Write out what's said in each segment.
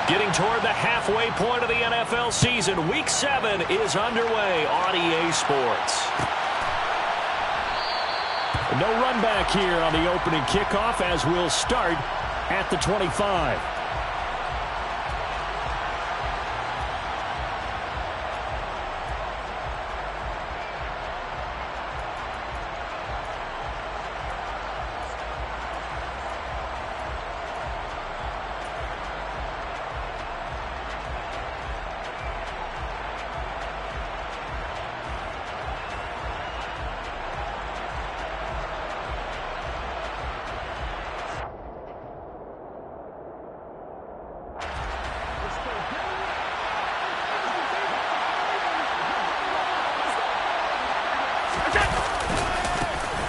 Getting toward the halfway point of the NFL season. Week 7 is underway on EA Sports. No run back here on the opening kickoff as we'll start at the 25.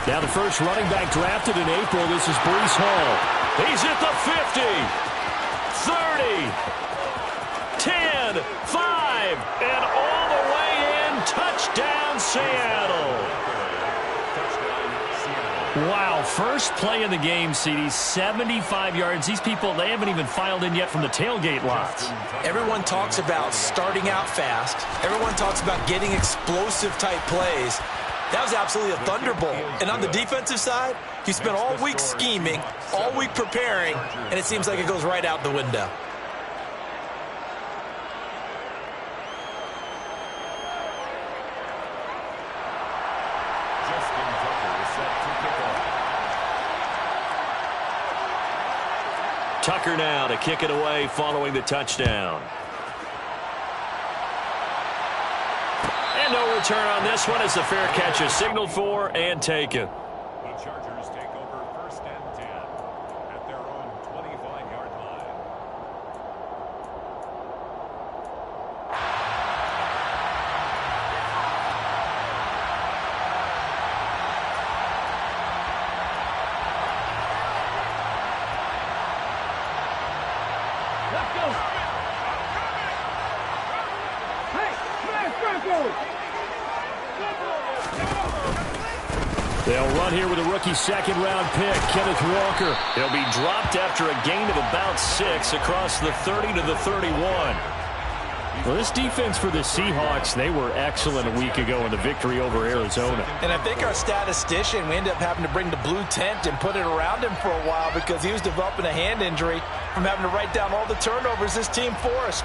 Now the first running back drafted in April, this is Breece Hall. He's at the 50, 30, 10, 5, and all the way in. Touchdown, Seattle. Wow, first play in the game, CD, 75 yards. These people, they haven't even filed in yet from the tailgate lots. Everyone talks about starting out fast. Everyone talks about getting explosive-type plays. That was absolutely a thunderbolt. And on the defensive side, he spent all week scheming, all week preparing, and it seems like it goes right out the window. Tucker now to kick it away following the touchdown. And no return on this one as the fair catch is signaled for and taken. The Chargers take over 1st and 10 at their own 25-yard line. Let's go. Hey, smash Franco. They'll run here with a rookie second-round pick, Kenneth Walker. He'll be dropped after a gain of about 6 across the 30 to the 31. Well, this defense for the Seahawks, they were excellent a week ago in the victory over Arizona. And I think our statistician, we ended up having to bring the blue tent and put it around him for a while because he was developing a hand injury from having to write down all the turnovers this team forced.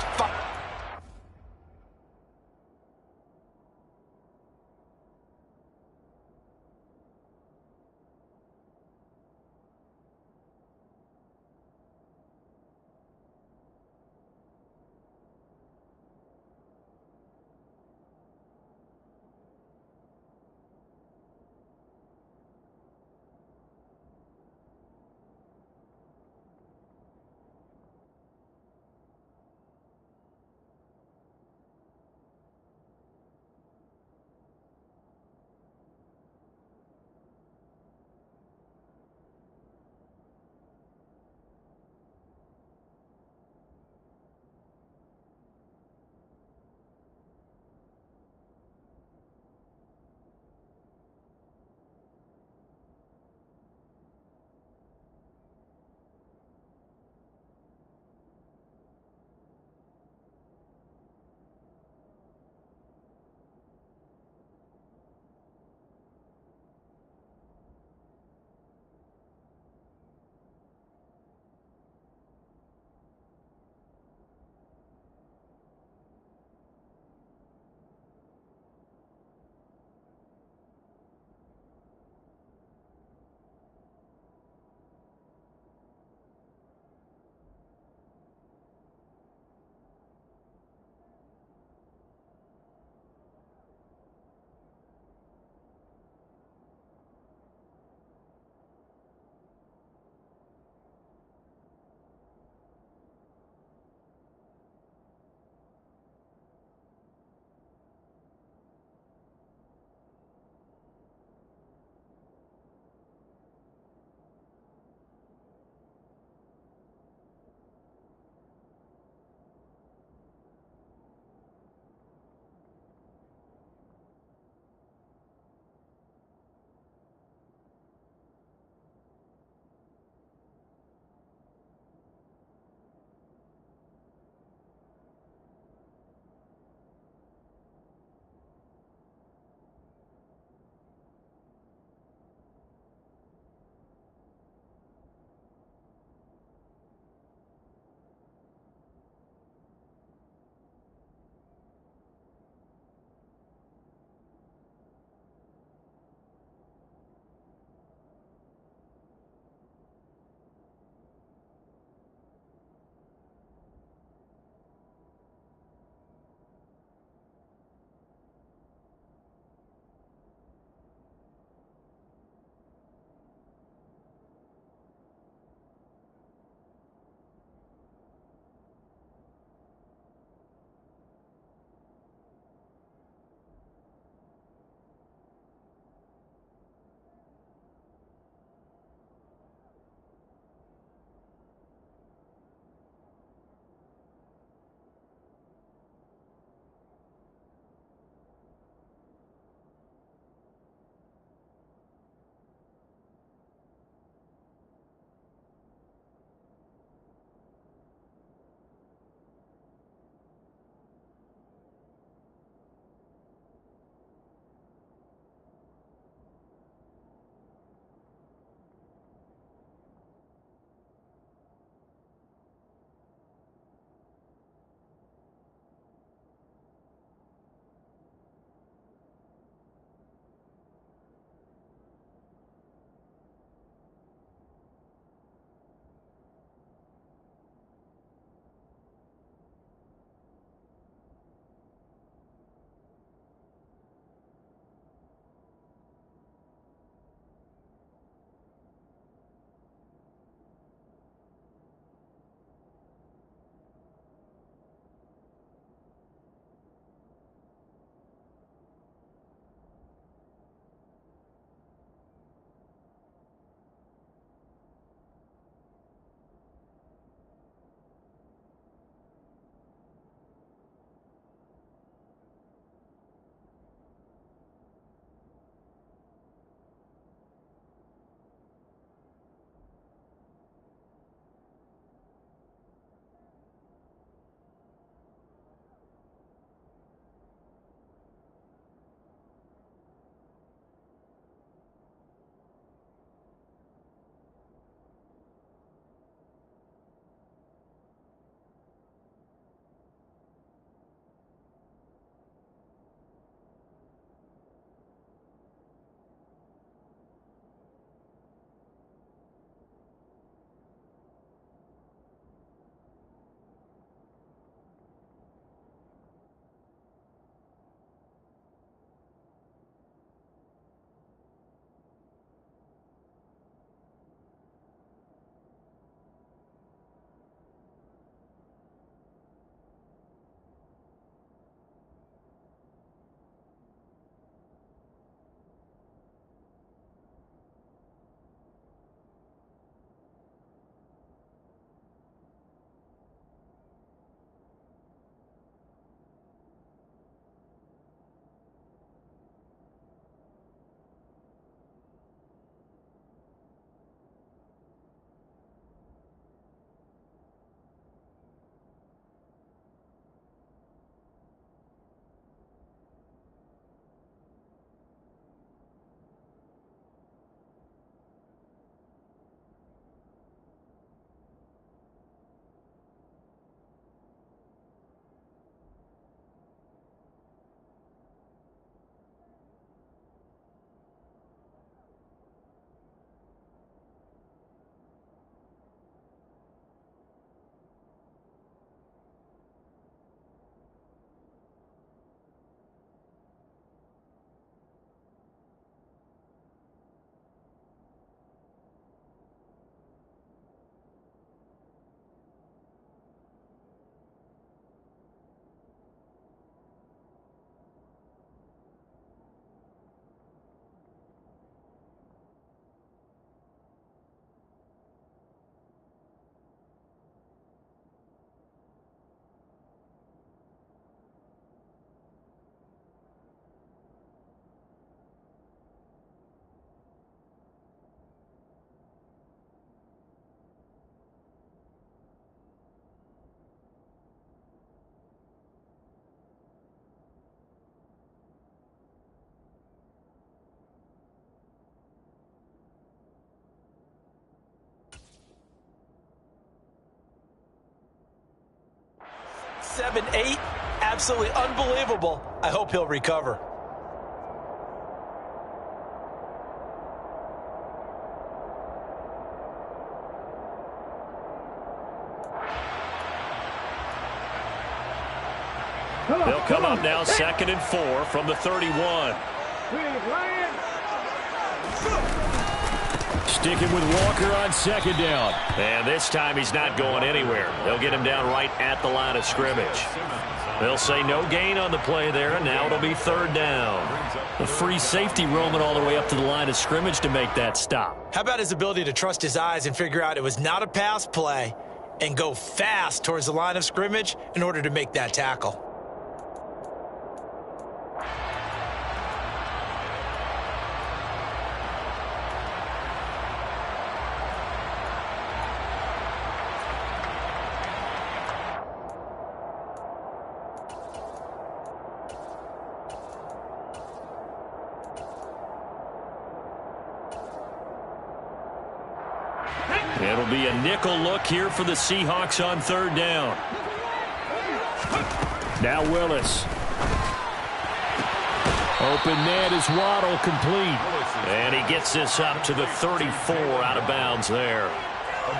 7-8. Absolutely unbelievable. I hope he'll recover. They'll come up now 2nd and 4 from the 31. Sticking with Walker on 2nd down. And this time he's not going anywhere. They'll get him down right at the line of scrimmage. They'll say no gain on the play there, and now it'll be 3rd down. The free safety roaming all the way up to the line of scrimmage to make that stop. How about his ability to trust his eyes and figure out it was not a pass play and go fast towards the line of scrimmage in order to make that tackle? It'll be a nickel look here for the Seahawks on 3rd down. Now Willis. Open man is Waddle, complete. And he gets this up to the 34, out of bounds there.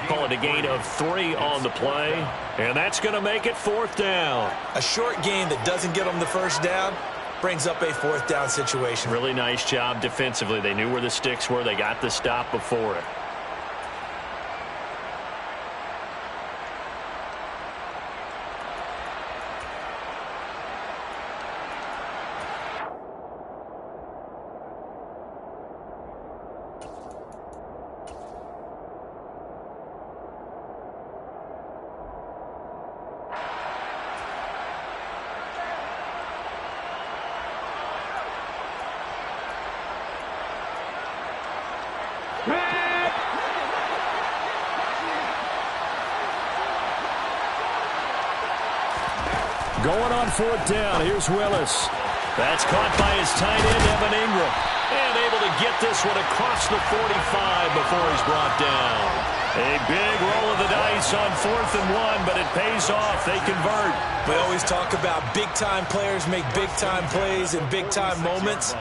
Call it a gain of 3 on the play. And that's going to make it 4th down. A short gain that doesn't get them the 1st down brings up a 4th down situation. Really nice job defensively. They knew where the sticks were. They got the stop before it. Going on 4th down. Here's Willis. That's caught by his tight end, Evan Ingram. And able to get this one across the 45 before he's brought down. A big roll of the dice on 4th and 1, but it pays off. They convert. We always talk about big-time players make big-time plays in big-time moments.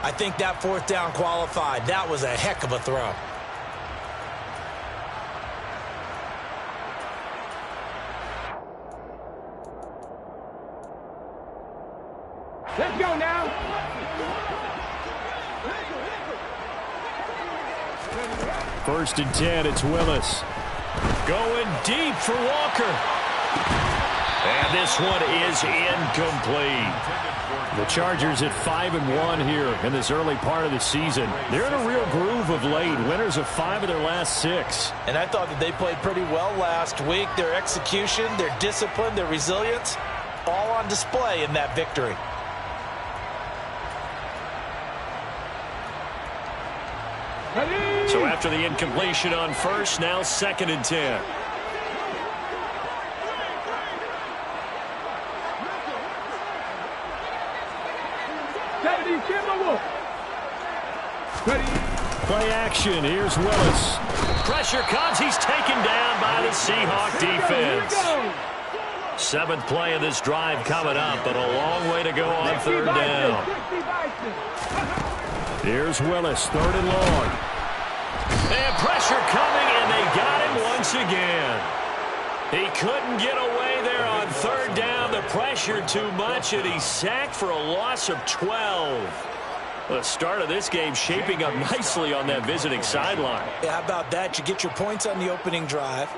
I think that 4th down qualified. That was a heck of a throw. Let's go now. 1st and 10, it's Willis. Going deep for Walker. And this one is incomplete. The Chargers at 5-1 here in this early part of the season. They're in a real groove of late. Winners of 5 of their last 6. And I thought that they played pretty well last week. Their execution, their discipline, their resilience, all on display in that victory. So after the incompletion on 1st, now 2nd and 10. Play action. Here's Willis. Pressure comes. He's taken down by the Seahawk defense. 7th play of this drive coming up, but a long way to go on 3rd down. Here's Willis, 3rd and long. And pressure coming, and they got him once again. He couldn't get away there on 3rd down. The pressure too much, and he's sacked for a loss of 12. The start of this game shaping up nicely on that visiting sideline. Yeah, how about that? You get your points on the opening drive.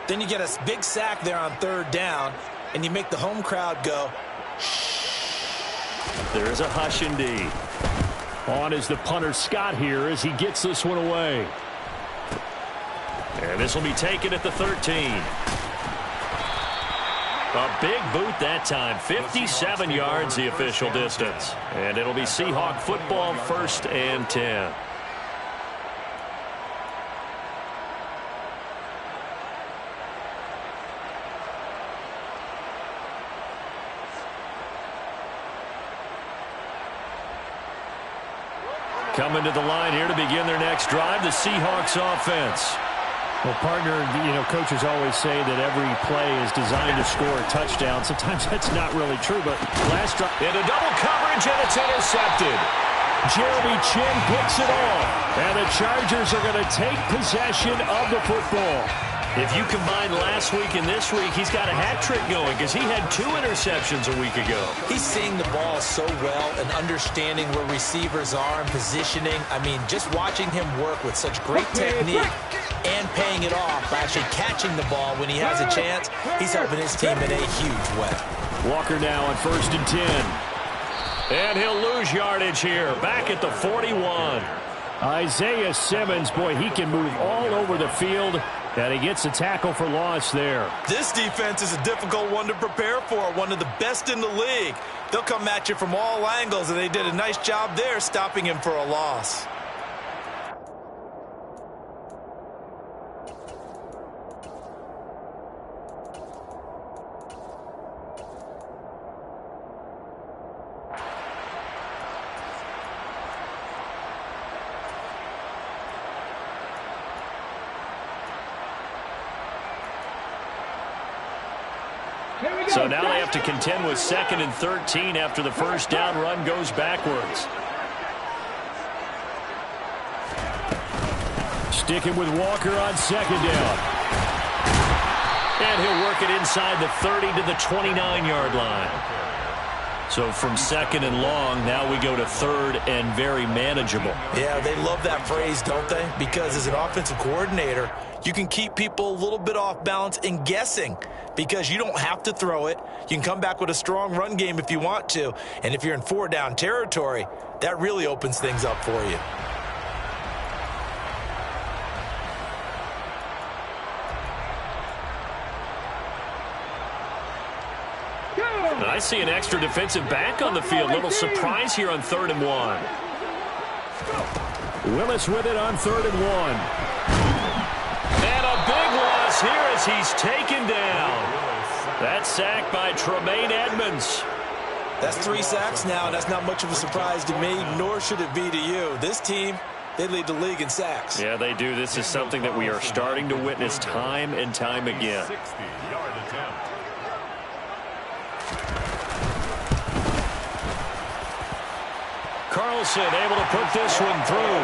Then you get a big sack there on 3rd down, and you make the home crowd go, shh. There is a hush indeed. On is the punter Scott here as he gets this one away. And this will be taken at the 13. A big boot that time. 57 yards the official distance. And it'll be Seahawk football, 1st and 10. Coming to the line here to begin their next drive, the Seahawks offense. Well, partner, coaches always say that every play is designed to score a touchdown. Sometimes that's not really true, but last drive. Into double coverage, and it's intercepted. Jeremy Chin picks it off, and the Chargers are going to take possession of the football. If you combine last week and this week, he's got a hat trick going because he had 2 interceptions a week ago. He's seeing the ball so well and understanding where receivers are and positioning. I mean, just watching him work with such great technique and paying it off by actually catching the ball when he has a chance, he's helping his team in a huge way. Walker now on 1st and 10. And he'll lose yardage here, back at the 41. Isaiah Simmons, boy, he can move all over the field, and he gets a tackle for loss there. This defense is a difficult one to prepare for, one of the best in the league. They'll come at you from all angles, and they did a nice job there stopping him for a loss. So now they have to contend with 2nd and 13 after the first down run goes backwards. Sticking with Walker on 2nd down. And he'll work it inside the 30 to the 29-yard line. So from 2nd and long, now we go to 3rd and very manageable. Yeah, they love that phrase, don't they? Because as an offensive coordinator, you can keep people a little bit off balance and guessing because you don't have to throw it. You can come back with a strong run game if you want to. And if you're in 4-down territory, that really opens things up for you. I see an extra defensive back on the field. Little surprise here on 3rd and 1. Willis with it on 3rd and 1. And a big loss here as he's taken down. That's sacked by Tremaine Edmonds. That's 3 sacks now, and that's not much of a surprise to me, nor should it be to you. This team, they lead the league in sacks. Yeah, they do. This is something that we are starting to witness time and time again. 60-yard attempt. Carlson able to put this one through.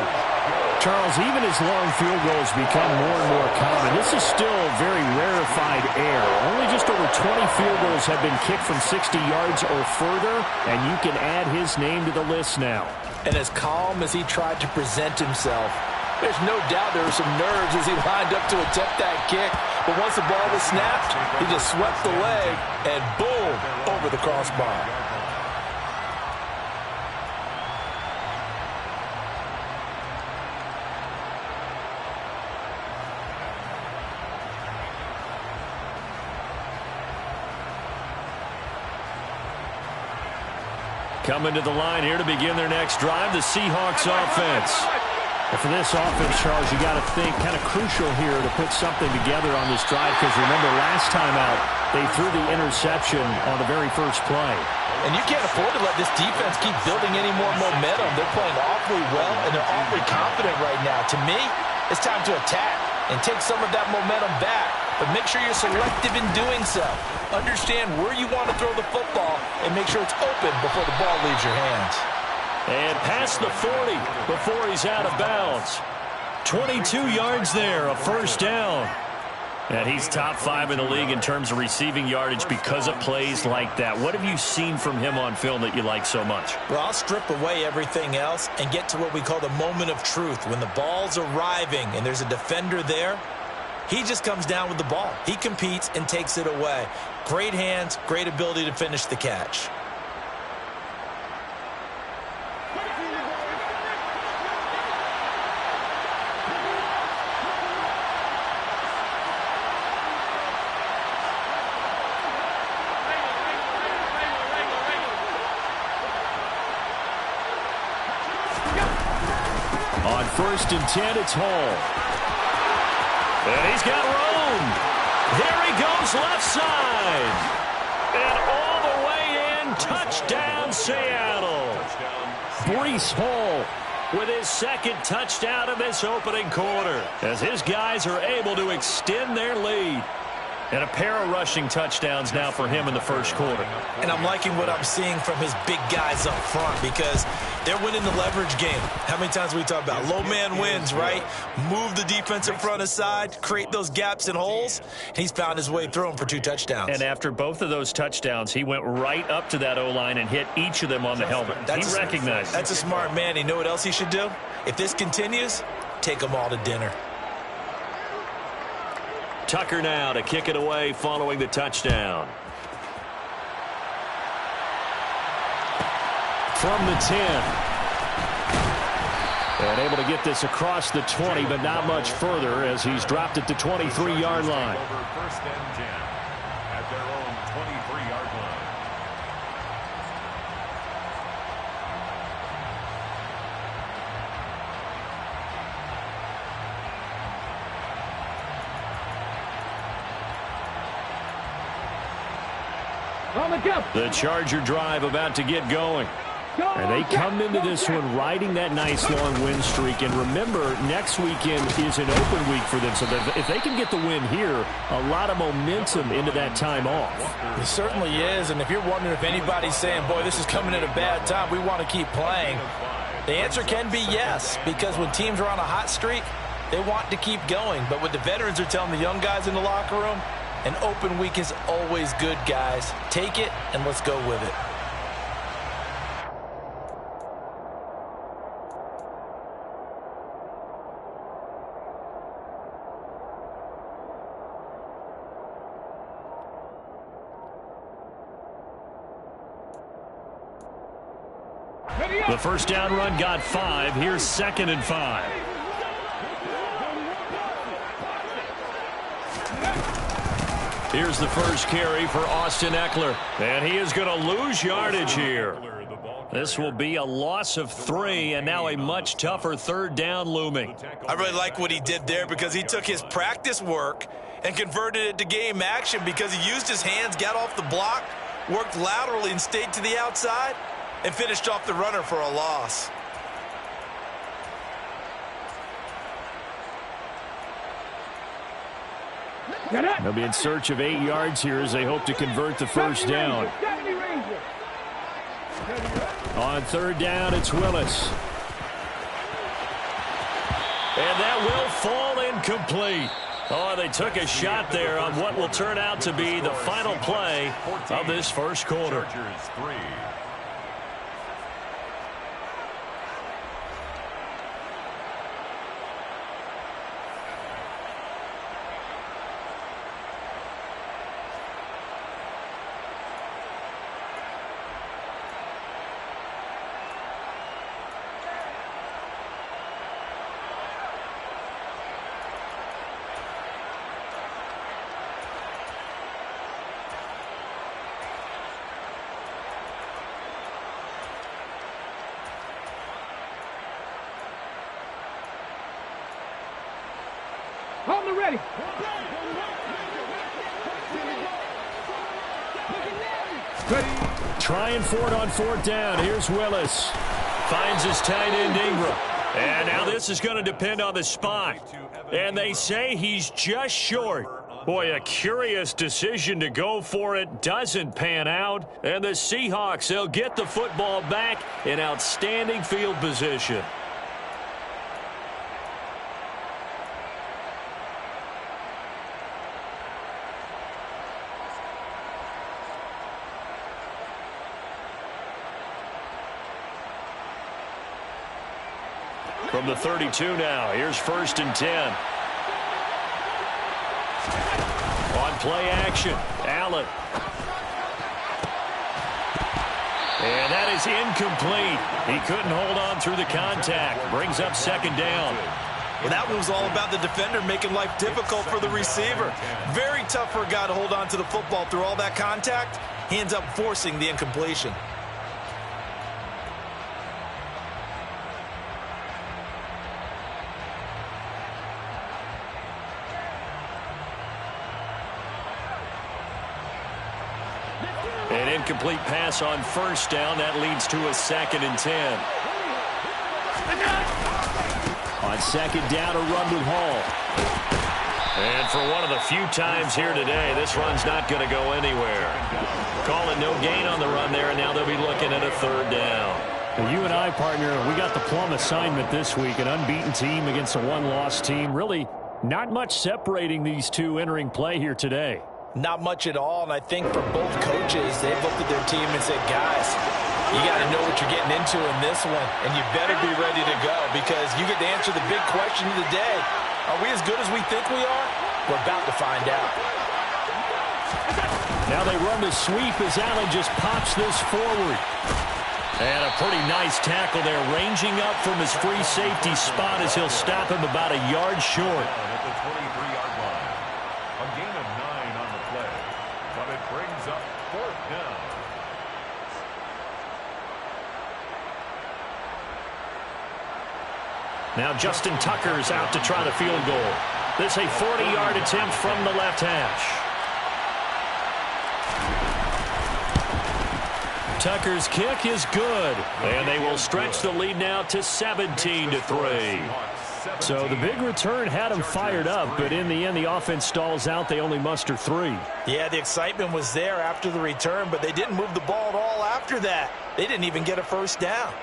Charles, even as long field goals become more and more common, this is still very rarefied air. Only just over 20 field goals have been kicked from 60 yards or further, and you can add his name to the list now. And as calm as he tried to present himself, there's no doubt there were some nerves as he lined up to attempt that kick. But once the ball was snapped, he just swept the leg, and boom, over the crossbar. Coming to the line here to begin their next drive, the Seahawks offense. And for this offense, Charles, you got to think kind of crucial here to put something together on this drive because remember last time out, they threw the interception on the very first play. And you can't afford to let this defense keep building any more momentum. They're playing awfully well, and they're awfully confident right now. To me, it's time to attack and take some of that momentum back, but make sure you're selective in doing so. Understand where you want to throw the football and make sure it's open before the ball leaves your hands. And past the 40 before he's out of bounds. 22 yards there, a first down. And he's top 5 in the league in terms of receiving yardage because of plays like that. What have you seen from him on film that you like so much? Well, I'll strip away everything else and get to what we call the moment of truth. When the ball's arriving and there's a defender there, he just comes down with the ball. He competes and takes it away. Great hands, great ability to finish the catch. On 1st and 10, it's Hall. And he's got room. There he goes left side. And all the way in, touchdown Seattle. Breece Hall with his second touchdown of this opening quarter, as his guys are able to extend their lead. And a pair of rushing touchdowns now for him in the first quarter. And I'm liking what I'm seeing from his big guys up front because they're winning the leverage game. How many times we talk about low man wins, right? Move the defensive front aside, create those gaps and holes. He's found his way through them for 2 touchdowns. And after both of those touchdowns, he went right up to that O-line and hit each of them on the helmet. He recognized it. That's a smart man. You know what else he should do? If this continues, take them all to dinner. Tucker now to kick it away following the touchdown. From the 10. And able to get this across the 20, but not much further as he's dropped it to 23-yard line. First and 10 at their own 23-yard line. The Charger drive about to get going. And they come into this one riding that nice long win streak. And remember, next weekend is an open week for them. So if they can get the win here, a lot of momentum into that time off. It certainly is. And if you're wondering if anybody's saying, boy, this is coming at a bad time, we want to keep playing, the answer can be yes. Because when teams are on a hot streak, they want to keep going. But what the veterans are telling the young guys in the locker room, an open week is always good, guys. Take it, and let's go with it. The first down run got 5. Here's 2nd and 5. Here's the first carry for Austin Eckler. And he is going to lose yardage here. This will be a loss of 3, and now a much tougher 3rd down looming. I really like what he did there because he took his practice work and converted it to game action because he used his hands, got off the block, worked laterally and stayed to the outside, and finished off the runner for a loss. They'll be in search of 8 yards here as they hope to convert the first down. On 3rd down, it's Willis. And that will fall incomplete. Oh, they took a shot there on what will turn out to be the final play of this first quarter. Chargers 3. Hold me ready. Trying for it on 4th down. Here's Willis. Finds his tight end Ingram. And now this is going to depend on the spot. And they say he's just short. Boy, a curious decision to go for it. Doesn't pan out. And the Seahawks, they'll get the football back in outstanding field position. From the 32 now, here's 1st and 10. On play action, Allen. And that is incomplete. He couldn't hold on through the contact. Brings up 2nd down. Well, that one was all about the defender making life difficult for the receiver. Very tough for a guy to hold on to the football through all that contact. He ends up forcing the incompletion. An incomplete pass on 1st down. That leads to a 2nd and 10. On second down, a run with Hall. And for one of the few times here today, this run's not going to go anywhere. Call it no gain on the run there, and now they'll be looking at a third down. Well, you and I, partner, we got the plum assignment this week. An unbeaten team against a one-loss team. Really not much separating these two entering play here today. Not much at all, and I think for both coaches, they've looked at their team and said, guys, you got to know what you're getting into in this one, and you better be ready to go because you get to answer the big question of the day. Are we as good as we think we are? We're about to find out. Now they run the sweep as Allen just pops this forward. And a pretty nice tackle there, ranging up from his free safety spot as he'll stop him about a yard short. At the 23-yard line. A gain of 9 on the play, but it brings up fourth down. Now Justin Tucker's out to try the field goal. This a 40-yard attempt from the left hash. Tucker's kick is good, and they will stretch the lead now to 17-3. So the big return had them fired up, but in the end, the offense stalls out. They only muster 3. Yeah, the excitement was there after the return, but they didn't move the ball at all after that. They didn't even get a first down.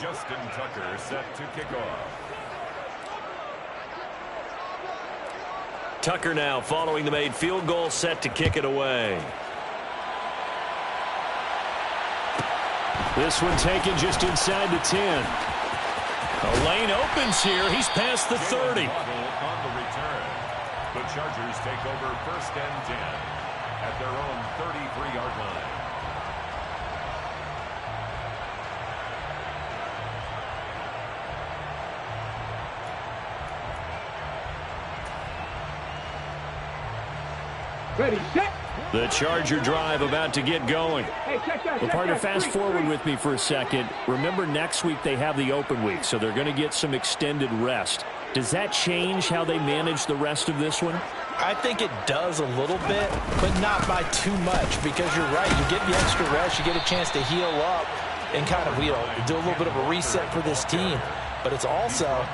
Justin Tucker set to kick off. Tucker now following the made field goal, set to kick it away. This one taken just inside the 10. A lane opens here. He's past the 30. On the return, the Chargers take over first and 10 at their own 33-yard line. Ready, set. The Charger drive about to get going. Hey, check that. Well, partner, fast forward with me for a second. Remember, next week they have the open week, so they're going to get some extended rest. Does that change how they manage the rest of this one? I think it does a little bit, but not by too much because you're right. You get the extra rest. You get a chance to heal up and kind of, do a little bit of a reset for this team. But it's also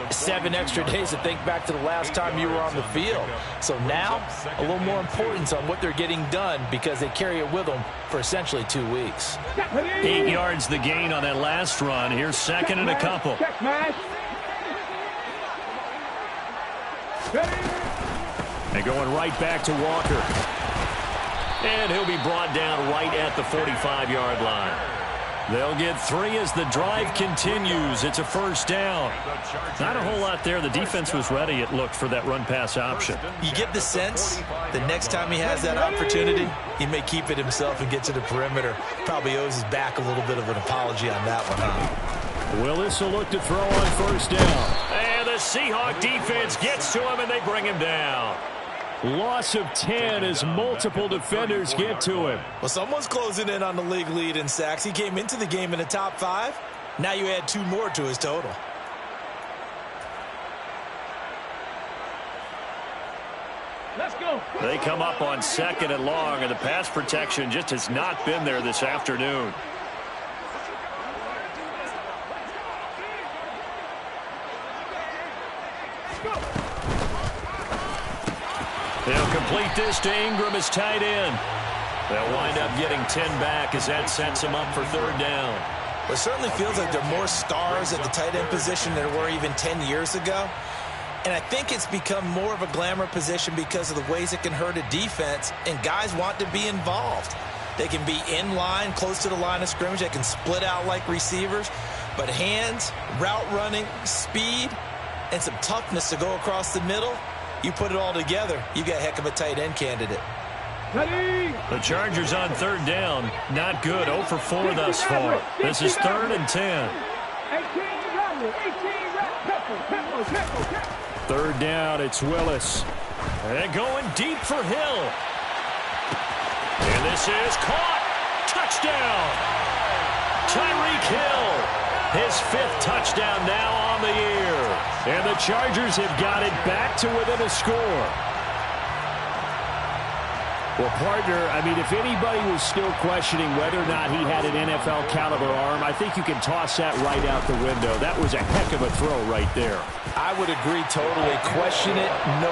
7 extra days to think back to the last time you were on the field. So now, a little more importance on what they're getting done because they carry it with them for essentially 2 weeks. 8 yards the gain on that last run. Here's second and a couple. Check match. And going right back to Walker. And he'll be brought down right at the 45-yard line. They'll get 3 as the drive continues. It's a first down. Not a whole lot there. The defense was ready, it looked, for that run-pass option. You get the sense the next time he has that opportunity, he may keep it himself and get to the perimeter. Probably owes his back a little bit of an apology on that one, huh? Willis will look to throw on first down. And the Seahawk defense gets to him, and they bring him down. Loss of 10 as multiple defenders get to him. Well, someone's closing in on the league lead in sacks. He came into the game in the top 5. Now you add 2 more to his total. Let's go. They come up on second and long, and the pass protection just has not been there this afternoon. They'll complete this to Ingram as tight end. They'll wind up getting 10 back as that sets them up for third down. Well, it certainly feels like there are more stars at the tight end position than there were even 10 years ago. And I think it's become more of a glamour position because of the ways it can hurt a defense, and guys want to be involved. They can be in line, close to the line of scrimmage. They can split out like receivers. But hands, route running, speed, and some toughness to go across the middle, you put it all together, you got a heck of a tight end candidate. Ready. The Chargers on third down. Not good. 0 for 4 thus far. This is 3rd and 10. 18, Third down, it's Willis. And going deep for Hill. And this is caught. Touchdown. Tyreek Hill. His 5th touchdown now on the year. And the Chargers have got it back to within a score. Well, partner, I mean, if anybody was still questioning whether or not he had an NFL caliber arm, I think you can toss that right out the window. That was a heck of a throw right there. I would agree totally. Question it no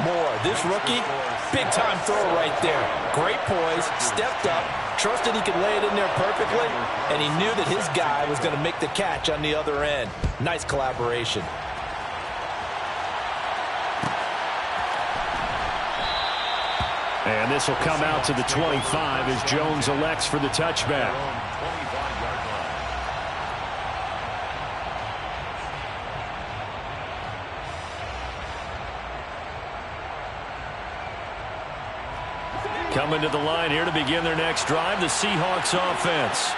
more. This rookie, big-time throw right there. Great poise, stepped up, trusted he could lay it in there perfectly, and he knew that his guy was going to make the catch on the other end. Nice collaboration. And this will come out to the 25 as Jones elects for the touchback. Coming to the line here to begin their next drive, the Seahawks offense.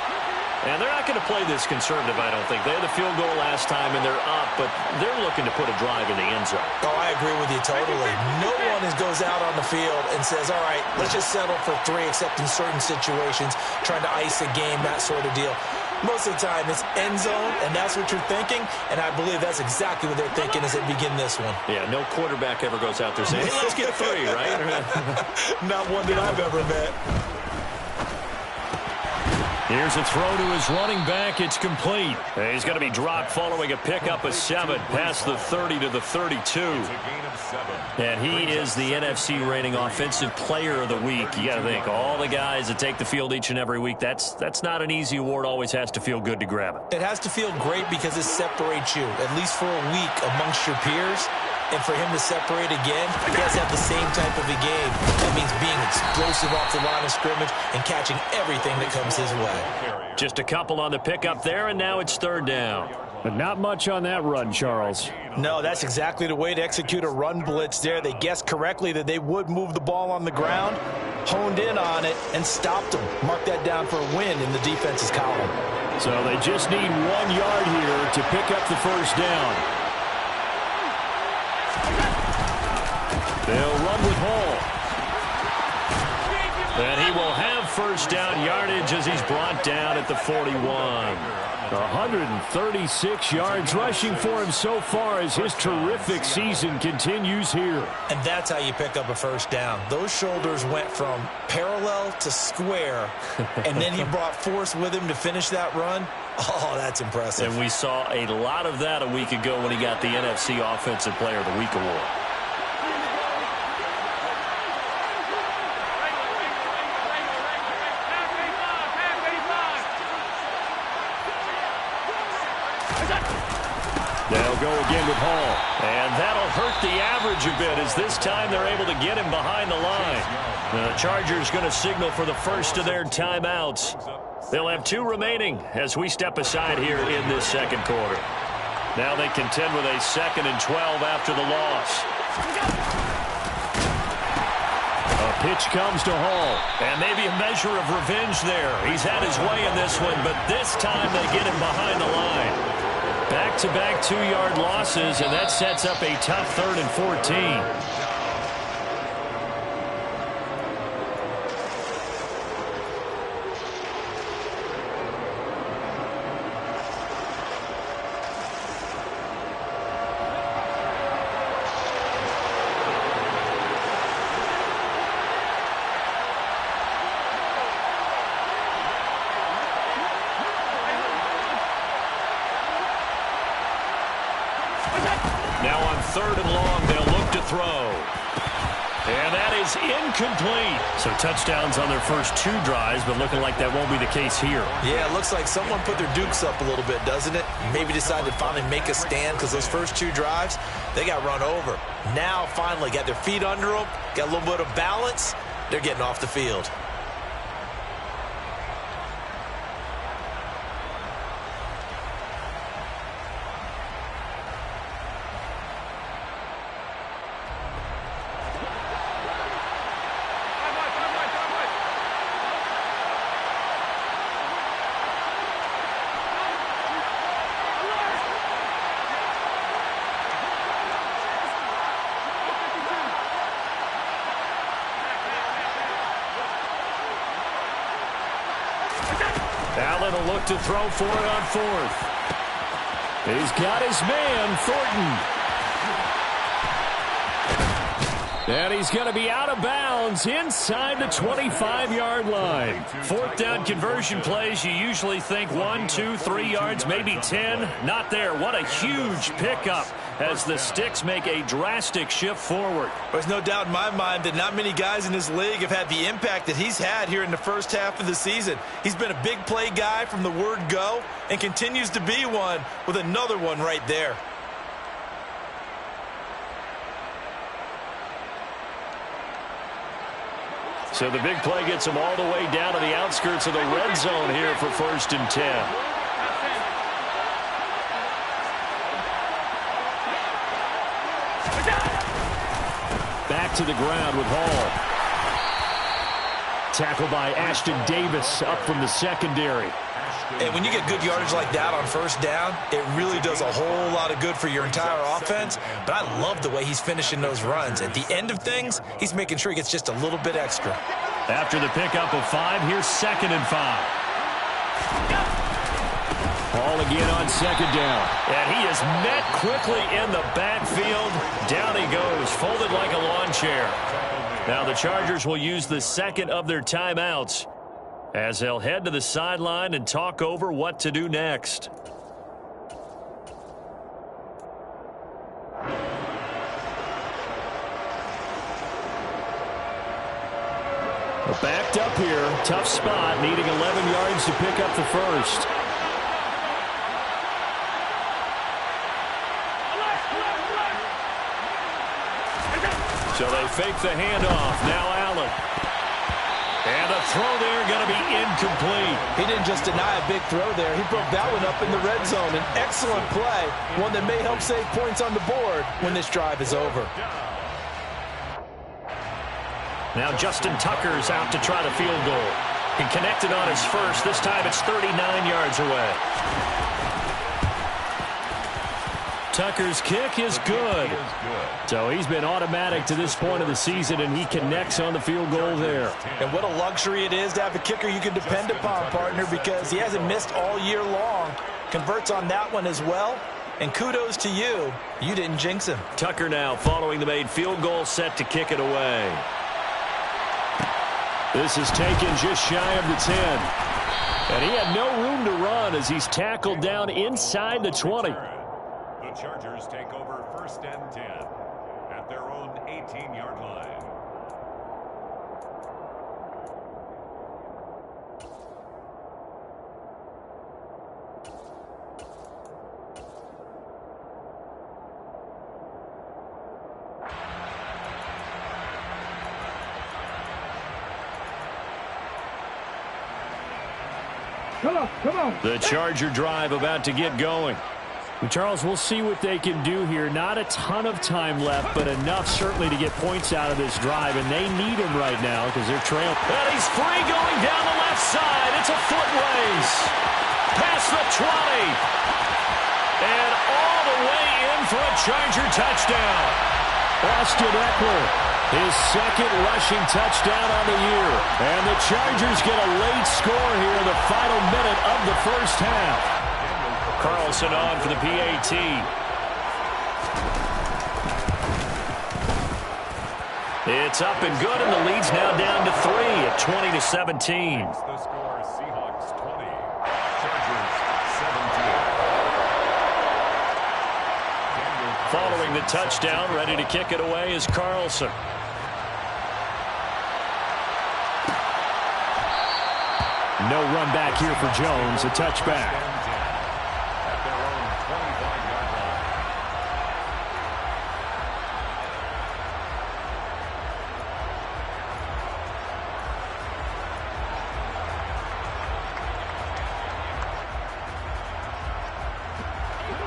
And they're not going to play this conservative, I don't think. They had the field goal last time, and they're up, but they're looking to put a drive in the end zone. Oh, I agree with you totally. No one goes out on the field and says, all right, let's just settle for 3, except in certain situations, trying to ice a game, that sort of deal. Most of the time, it's end zone, and that's what you're thinking, and I believe that's exactly what they're thinking as they begin this one. Yeah, no quarterback ever goes out there saying, hey, let's get 3, right? Not one that I've ever met. Here's a throw to his running back. It's complete. And he's going to be dropped following a pickup of 7 past the 30 to the 32. And he is the NFC rating offensive player of the week. You got to think, all the guys that take the field each and every week, that's not an easy award. Always has to feel good to grab it. It has to feel great because it separates you, at least for a week, amongst your peers. And for him to separate again, he has to have the same type of a game. That means being explosive off the line of scrimmage and catching everything that comes his way. Just a couple on the pickup there, and now it's 3rd down. But not much on that run, Charles. No, that's exactly the way to execute a run blitz there. They guessed correctly that they would move the ball on the ground, honed in on it, and stopped them. Mark that down for a win in the defense's column. So they just need 1 yard here to pick up the 1st down. They'll run with Hall. And he will have 1st down yardage as he's brought down at the 41. 136 yards rushing for him so far as his terrific season continues here. And that's how you pick up a 1st down. Those shoulders went from parallel to square, and then he brought force with him to finish that run. Oh, that's impressive. And we saw a lot of that a week ago when he got the NFC Offensive Player of the Week award. They'll go again with Hall. And that'll hurt the average a bit as this time they're able to get him behind the line. The Chargers going to signal for the first of their timeouts. They'll have 2 remaining as we step aside here in this 2nd quarter. Now they contend with a 2nd and 12 after the loss. A pitch comes to Hall. And maybe a measure of revenge there. He's had his way in this one, but this time they get him behind the line. Back-to-back 2-yard losses, and that sets up a tough 3rd and 14. Now on 3rd and long, they'll look to throw. And that is incomplete. So touchdowns on their first 2 drives, but looking like that won't be the case here. Yeah, it looks like someone put their dukes up a little bit, doesn't it? Maybe decided to finally make a stand because those first 2 drives, they got run over. Now finally got their feet under them, got a little bit of balance. They're getting off the field. Allen will look to throw for it on 4th. He's got his man, Thornton. And he's going to be out of bounds inside the 25-yard line. Fourth down conversion plays, you usually think 1, 2, 3 yards, maybe 10. Not there. What a huge pickup as the Sticks make a drastic shift forward. There's no doubt in my mind that not many guys in this league have had the impact that he's had here in the first half of the season. He's been a big play guy from the word go and continues to be one with another one right there. So the big play gets him all the way down to the outskirts of the red zone here for 1st and 10. Back to the ground with Hall. Tackled by Ashton Davis up from the secondary. And when you get good yardage like that on 1st down, it really does a whole lot of good for your entire offense. But I love the way he's finishing those runs. At the end of things, he's making sure he gets just a little bit extra. After the pickup of 5, here's 2nd and 5. Hall again on 2nd down. And he is met quickly in the backfield. Down he goes, folded like a lawn chair. Now the Chargers will use the 2nd of their timeouts as they'll head to the sideline and talk over what to do next. Backed up here, tough spot, needing 11 yards to pick up the first. So they fake the handoff. Now Allen. And the throw there going to be incomplete. He didn't just deny a big throw there. He broke that one up in the red zone. An excellent play, one that may help save points on the board when this drive is over. Now Justin Tucker's out to try the field goal. He connected on his first. This time it's 39 yards away. Tucker's kick is good. So he's been automatic to this point of the season, and he connects on the field goal there. And what a luxury it is to have a kicker you can depend upon, partner, because he hasn't missed all year long. Converts on that one as well. And kudos to you. You didn't jinx him. Tucker now following the made field goal, set to kick it away. This is taken just shy of the 10. And he had no room to run as he's tackled down inside the 20. The Chargers take over 1st and 10 at their own 18-yard line. Come on. The Charger drive about to get going. And Charles, we'll see what they can do here. Not a ton of time left, but enough certainly to get points out of this drive, and they need him right now because they're trailing. And he's free going down the left side. It's a foot race. Past the 20. And all the way in for a Charger touchdown. Austin Eckler, his 2nd rushing touchdown on the year. And the Chargers get a late score here in the final minute of the first half. Carlson on for the PAT. It's up and good, and the lead's now down to 3 at 20-17. The score, Seahawks 20, Chargers 17. Following the touchdown, ready to kick it away is Carlson. No run back here for Jones, a touchback.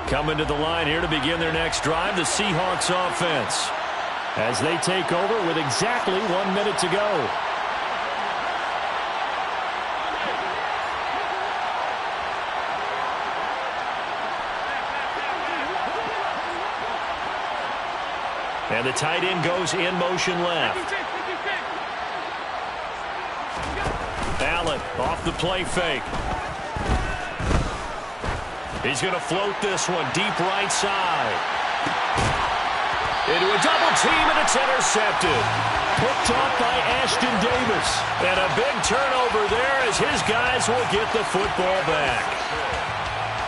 Coming to the line here to begin their next drive, the Seahawks offense, as they take over with exactly 1 minute to go. And the tight end goes in motion left. Allen off the play fake. He's going to float this one deep right side. into a double team, and it's intercepted. Picked off by Ashton Davis. And a big turnover there as his guys will get the football back.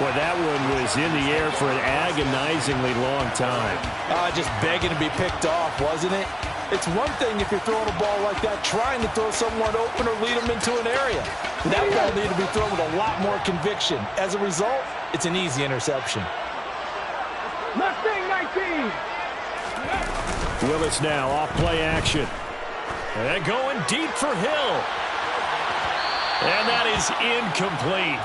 Well, that one was in the air for an agonizingly long time. Just begging to be picked off, wasn't it? It's one thing if you're throwing a ball like that, trying to throw someone open or lead them into an area. That ball needed to be thrown with a lot more conviction. As a result, it's an easy interception. Left wing 19. Willis now off play action. And going deep for Hill. And that is incomplete.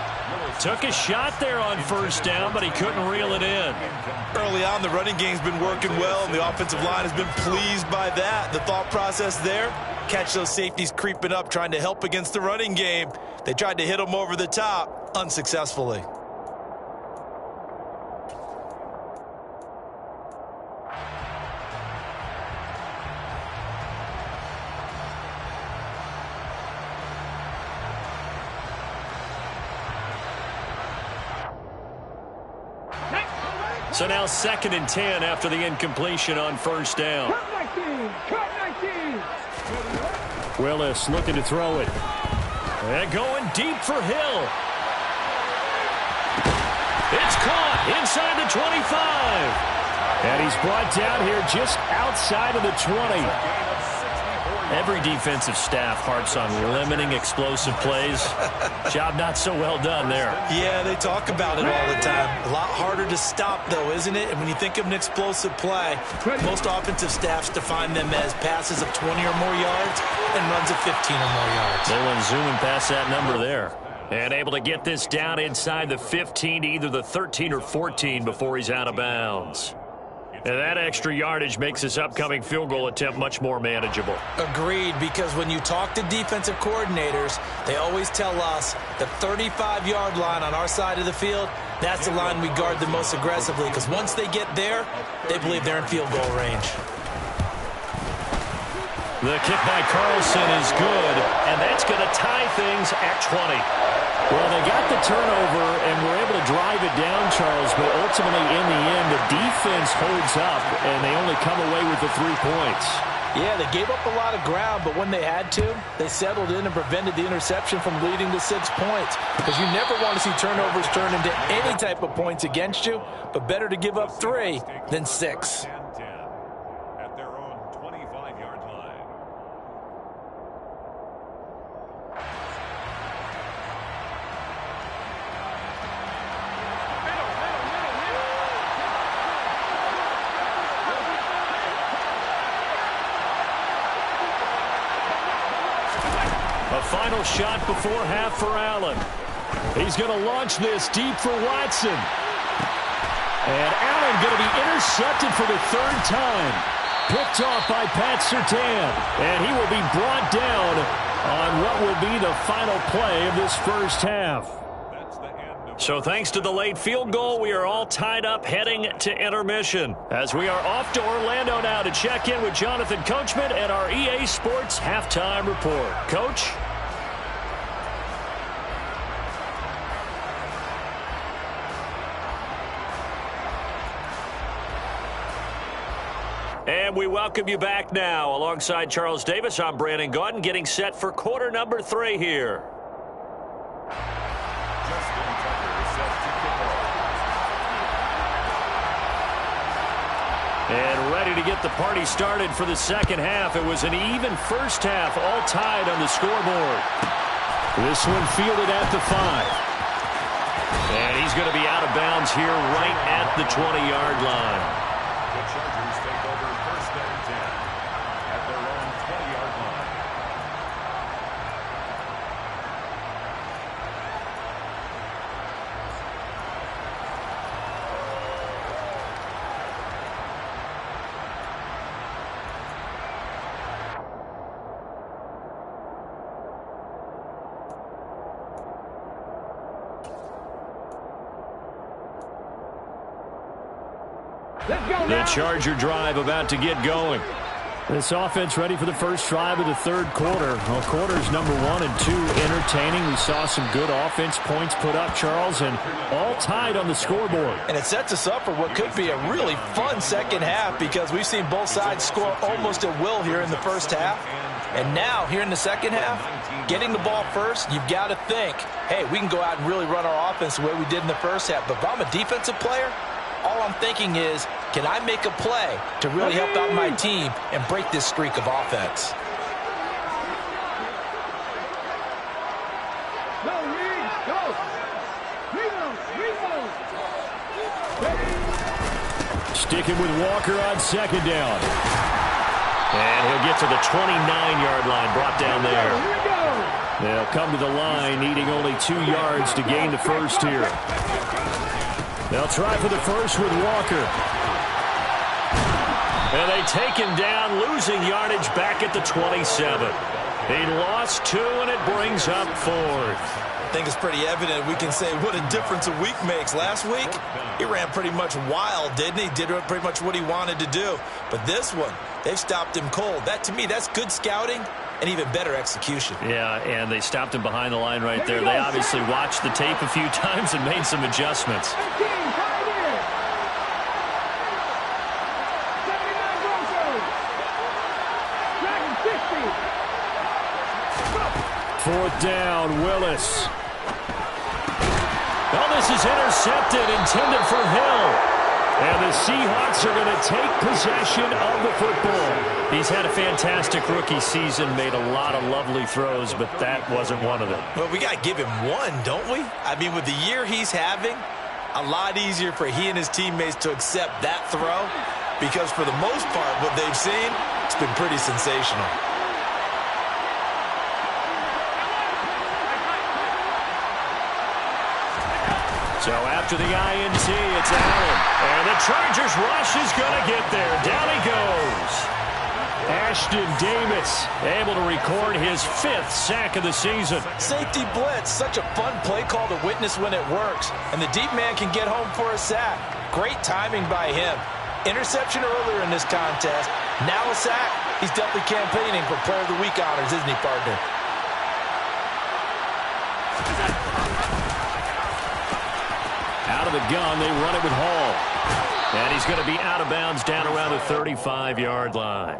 Took a shot there on first down, but he couldn't reel it in. Early on, the running game's been working well, and the offensive line has been pleased by that. The thought process there, catch those safeties creeping up, trying to help against the running game. They tried to hit them over the top, unsuccessfully. So now 2nd and 10 after the incompletion on first down. Cut 19. Cut 19. Willis looking to throw it. And going deep for Hill. It's caught inside the 25. And he's brought down here just outside of the 20. Every defensive staff harps on limiting explosive plays. Job not so well done there. Yeah, they talk about it all the time. A lot harder to stop, though, isn't it? And when you think of an explosive play, most offensive staffs define them as passes of 20 or more yards and runs of 15 or more yards. They went zooming past that number there. And able to get this down inside the 15 to either the 13 or 14 before he's out of bounds. And that extra yardage makes this upcoming field goal attempt much more manageable. Agreed, because when you talk to defensive coordinators, they always tell us the 35-yard line on our side of the field, that's the line we guard the most aggressively, because once they get there, they believe they're in field goal range. The kick by Carlson is good, and that's going to tie things at 20. Well, they got the turnover and were able to drive it down, Charles, but ultimately in the end, the defense holds up, and they only come away with the 3 points. Yeah, they gave up a lot of ground, but when they had to, they settled in and prevented the interception from leading to 6 points. Because you never want to see turnovers turn into any type of points against you, but better to give up 3 than 6. At their own 25-yard line. A final shot before half for Allen. He's going to launch this deep for Watson. And Allen going to be intercepted for the 3rd time. Picked off by Pat Surtain. And he will be brought down on what will be the final play of this first half. So thanks to the late field goal, we are all tied up heading to intermission. As we are off to Orlando now to check in with Jonathan Coachman and our EA Sports Halftime Report. Coach? And we welcome you back now. Alongside Charles Davis, I'm Brandon Gaudin, getting set for quarter number 3 here. And ready to get the party started for the second half. It was an even first half, all tied on the scoreboard. This one fielded at the 5. And he's going to be out of bounds here right at the 20-yard line. The Chargers take over 1st and 10 at their own 20-yard line. The Charger drive about to get going. This offense ready for the first drive of the third quarter. Well, quarters number 1 and 2 entertaining. We saw some good offense points put up, Charles, and all tied on the scoreboard. And it sets us up for what could be a really fun second half because we've seen both sides score almost at will here in the first half. And now, here in the second half, getting the ball first, you've got to think, hey, we can go out and really run our offense the way we did in the first half. But if I'm a defensive player, all I'm thinking is, can I make a play to really help out my team and break this streak of offense? Sticking with Walker on second down. And he'll get to the 29-yard line, brought down there. They'll come to the line, needing only 2 yards to gain the first here. They'll try for the first with Walker. And they take him down, losing yardage back at the 27. He lost 2, and it brings up 4th. I think it's pretty evident we can say what a difference a week makes. Last week, he ran pretty much wild, didn't he? Did pretty much what he wanted to do. But this one, they've stopped him cold. That, to me, that's good scouting and even better execution. Yeah, and they stopped him behind the line right there. They obviously watched the tape a few times and made some adjustments. 4th down, Willis. Oh, this is intercepted, intended for Hill. And the Seahawks are going to take possession of the football. He's had a fantastic rookie season, made a lot of lovely throws, but that wasn't one of them. Well, we got to give him one, don't we? I mean, with the year he's having, a lot easier for he and his teammates to accept that throw because for the most part, what they've seen, it's been pretty sensational. So after the INT, it's Allen. And the Chargers rush is going to get there. Down he goes. Ashton Davis able to record his 5th sack of the season. Safety blitz, such a fun play call to witness when it works. And the deep man can get home for a sack. Great timing by him. Interception earlier in this contest. Now a sack. He's definitely campaigning for Player of the Week honors, isn't he, partner? Out of the gun, they run it with Hall. And he's going to be out of bounds down around the 35-yard line.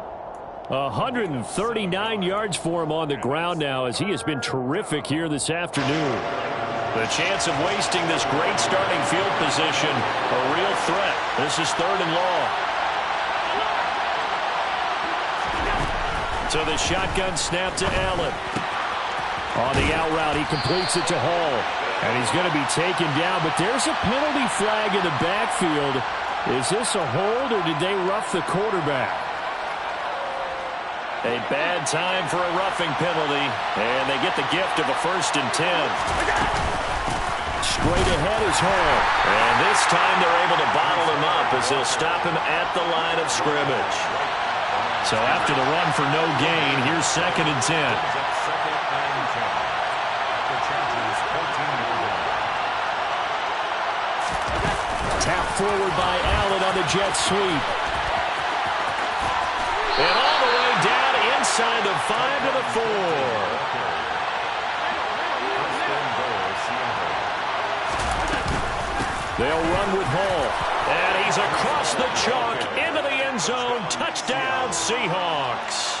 139 yards for him on the ground now as he has been terrific here this afternoon. The chance of wasting this great starting field position, a real threat. This is 3rd and long. So the shotgun snap to Allen. On the out route, he completes it to Hall. And he's going to be taken down, but there's a penalty flag in the backfield. Is this a hold, or did they rough the quarterback? A bad time for a roughing penalty, and they get the gift of a 1st and 10. Straight ahead is Hall. And this time they're able to bottle him up as they'll stop him at the line of scrimmage. So after the run for no gain, here's 2nd and 10. Tapped forward by Allen on the jet sweep. And all the way down inside the 5 to the 4. They'll run with Hall. And he's across the chalk into the end zone. Touchdown, Seahawks.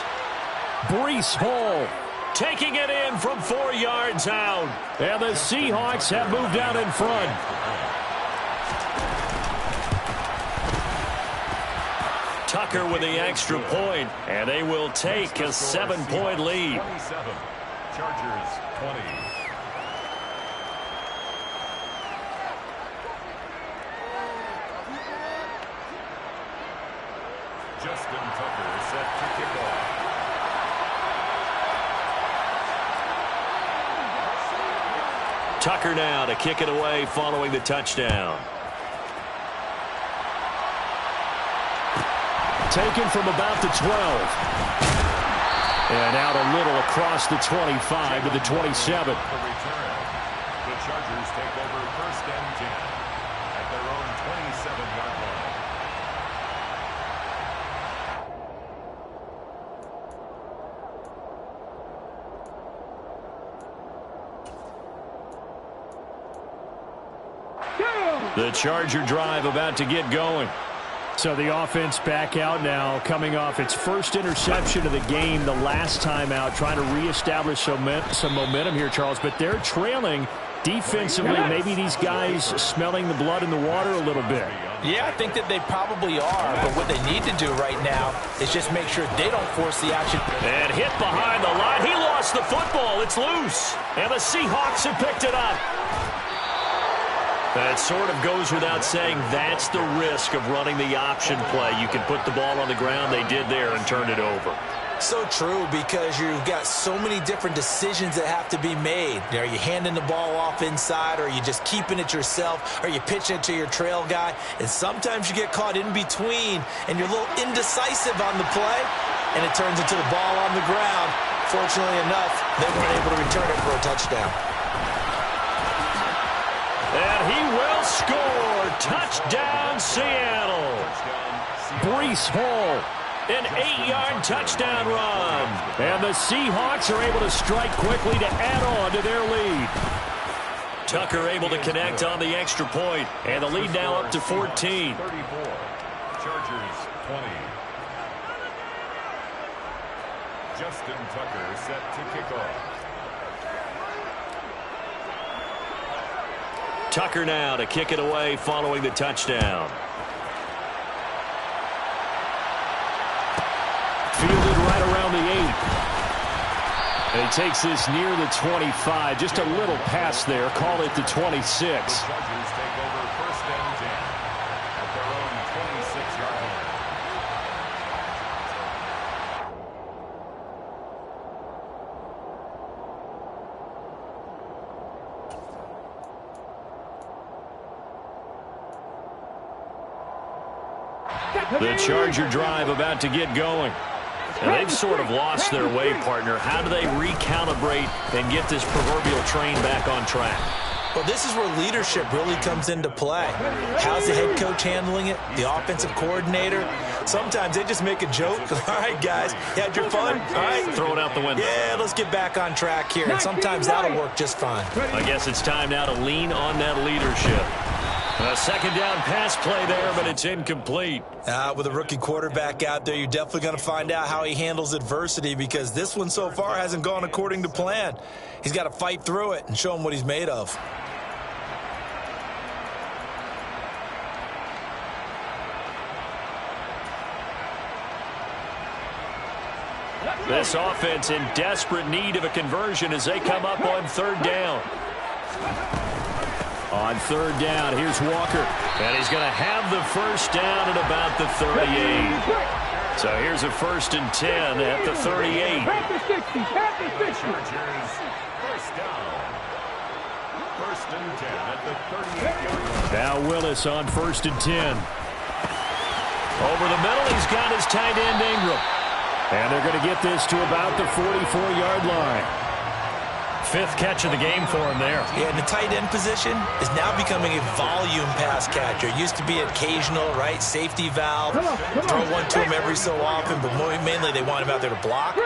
Breece Hall taking it in from 4 yards out. And the Seahawks have moved out in front. Tucker with the extra point, and they will take a 7-point lead. 27, Chargers 20. Justin Tucker set to kick off. Tucker now to kick it away following the touchdown. Taken from about the 12. And out a little across the 25 to the 27. The return. The Chargers take over 1st and 10 at their own 27-yard line. The Charger drive about to get going. So the offense back out now, coming off its first interception of the game the last time out, trying to reestablish some momentum here, Charles. But they're trailing defensively. Maybe these guys smelling the blood in the water a little bit. Yeah, I think that they probably are. But what they need to do right now is just make sure they don't force the action. And hit behind the line. He lost the football. It's loose. And the Seahawks have picked it up. That sort of goes without saying. That's the risk of running the option play. You can put the ball on the ground. They did there and turned it over. So true, because you've got so many different decisions that have to be made. Are you handing the ball off inside, or are you just keeping it yourself? Are you pitching it to your trail guy? And sometimes you get caught in between, and you're a little indecisive on the play, and it turns into the ball on the ground. Fortunately enough, they weren't able to return it for a touchdown. And he will score. Touchdown, Seattle. Breece Hall, an 8-yard touchdown run. And the Seahawks are able to strike quickly to add on to their lead. Tucker able to connect on the extra point, and the lead now up to 14. 34. Chargers 20. Justin Tucker set to kick off. Tucker now to kick it away following the touchdown. Fielded right around the 8. And he takes this near the 25. Just a little pass there. Call it the 26. The Chargers take over first and 10 at their own 26-yard line. The Charger drive about to get going. And they've sort of lost their way, partner. How do they recalibrate and get this proverbial train back on track? Well, this is where leadership really comes into play. How's the head coach handling it? The offensive coordinator? Sometimes they just make a joke. All right, guys, you had your fun? All right. Throw it out the window. Yeah, let's get back on track here. And sometimes that'll work just fine. I guess it's time now to lean on that leadership. A second down pass play there, but it's incomplete. With a rookie quarterback out there, you're definitely going to find out how he handles adversity, because this one so far hasn't gone according to plan. He's got to fight through it and show him what he's made of. This offense in desperate need of a conversion as they come up on third down. On third down, here's Walker. And he's going to have the first down at about the 38. So here's a 1st and 10 at the 38. Chargers first down. 1st and 10 at the 38-yard line. Now Willis on 1st and 10. Over the middle, he's got his tight end Ingram. And they're going to get this to about the 44-yard line. 5th catch of the game for him there. Yeah, and the tight end position is now becoming a volume pass catcher. It used to be occasional, right? Safety valve. Throw one to him every so often, but mainly they want him out there to block.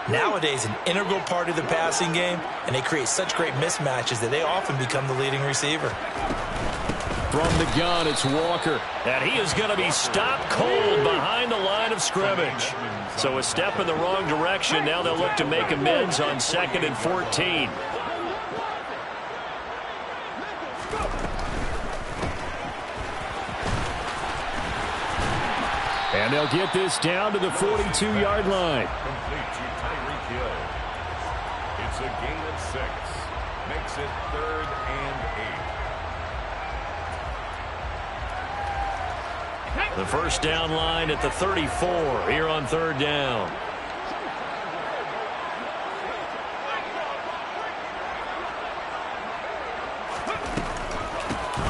Nowadays, an integral part of the passing game, and they create such great mismatches that they often become the leading receiver. From the gun, it's Walker. And he is going to be stopped cold behind the line of scrimmage. So a step in the wrong direction. Now they'll look to make amends on 2nd and 14. And they'll get this down to the 42-yard line. Complete to Tyreek Hill. It's a gain of 6. Makes it 3rd and 8. The first down line at the 34 here on third down.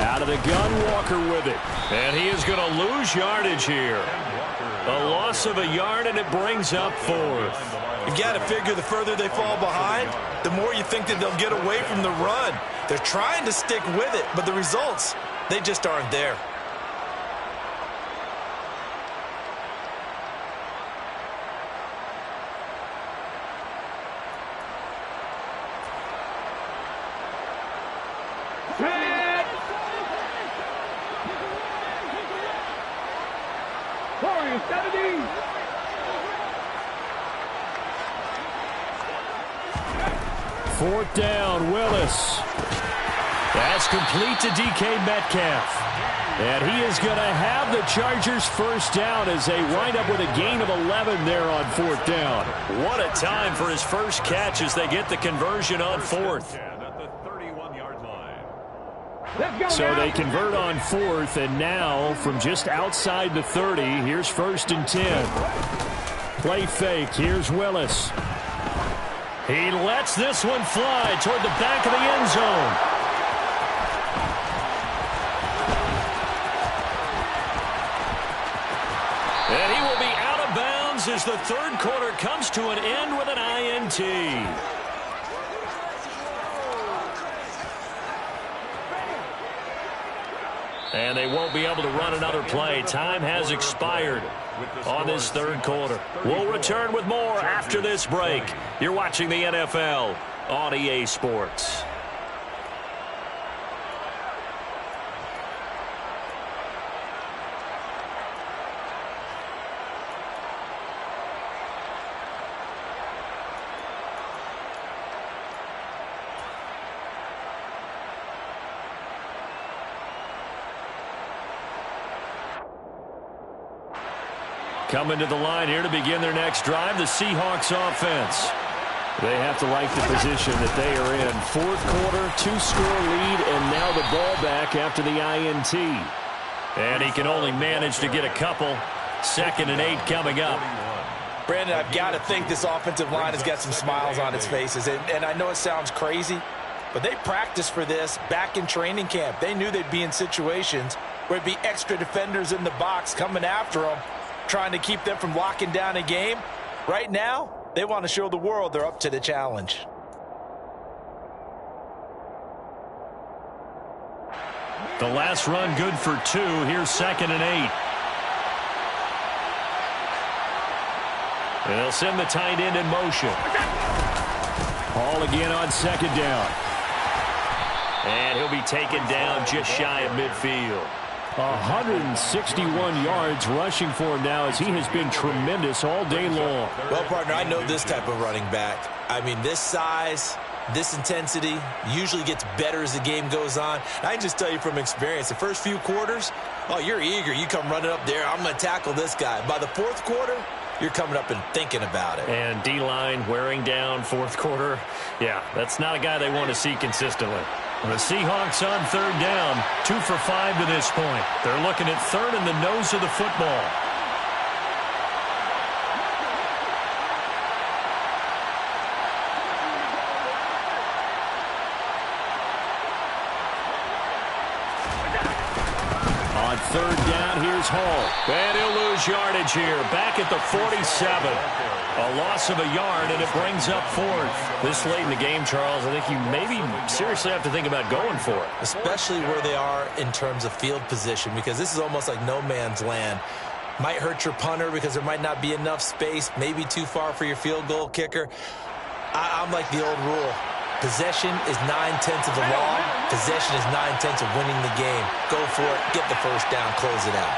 Out of the gun, Walker with it. And he is going to lose yardage here. A loss of a yard, and it brings up 4th. You've got to figure the further they fall behind, the more you think that they'll get away from the run. They're trying to stick with it, but the results, they just aren't there. 4th down, Willis. That's complete to DK Metcalf. And he is going to have the Chargers first down as they wind up with a gain of 11 there on 4th down. What a time for his first catch as they get the conversion on 4th. So they convert on 4th, and now from just outside the 30, here's 1st and 10. Play fake. Here's Willis. He lets this one fly toward the back of the end zone. And he will be out of bounds as the 3rd quarter comes to an end with an INT. And they won't be able to run another play. Time has expired on this 3rd quarter. We'll return with more after this break. You're watching the NFL on EA Sports. Coming to the line here to begin their next drive, the Seahawks offense. They have to like the position that they are in. 4th quarter, 2-score lead, and now the ball back after the INT. And he can only manage to get a couple. 2nd and 8 coming up. Brandon, I've got to think this offensive line has got some smiles on its faces. And I know it sounds crazy, but they practiced for this back in training camp. They knew they'd be in situations where it'd be extra defenders in the box coming after them, trying to keep them from locking down a game. Right now, they want to show the world they're up to the challenge. The last run good for 2. Here's 2nd and 8. And they'll send the tight end in motion. Hall again on 2nd down. And he'll be taken down just shy of midfield. 161 yards rushing for him now as he has been tremendous all day long. Well, partner, I know this type of running back. I mean, this size, this intensity usually gets better as the game goes on. I can just tell you from experience, the first few quarters, oh, you're eager. You come running up there, I'm going to tackle this guy. By the 4th quarter, you're coming up and thinking about it. And D-line wearing down 4th quarter. Yeah, that's not a guy they want to see consistently. The Seahawks on 3rd down, 2 for 5 to this point. They're looking at 3rd in the nose of the football. On 3rd down, here's Hall. And he'll lose yardage here, back at the 47. A loss of a yard, and it brings up 4th. This late in the game, Charles, I think you maybe seriously have to think about going for it. Especially where they are in terms of field position, because this is almost like no man's land. Might hurt your punter because there might not be enough space, maybe too far for your field goal kicker. I'm like the old rule. Possession is 9/10 of the law. Possession is 9/10 of winning the game. Go for it, get the first down, close it out.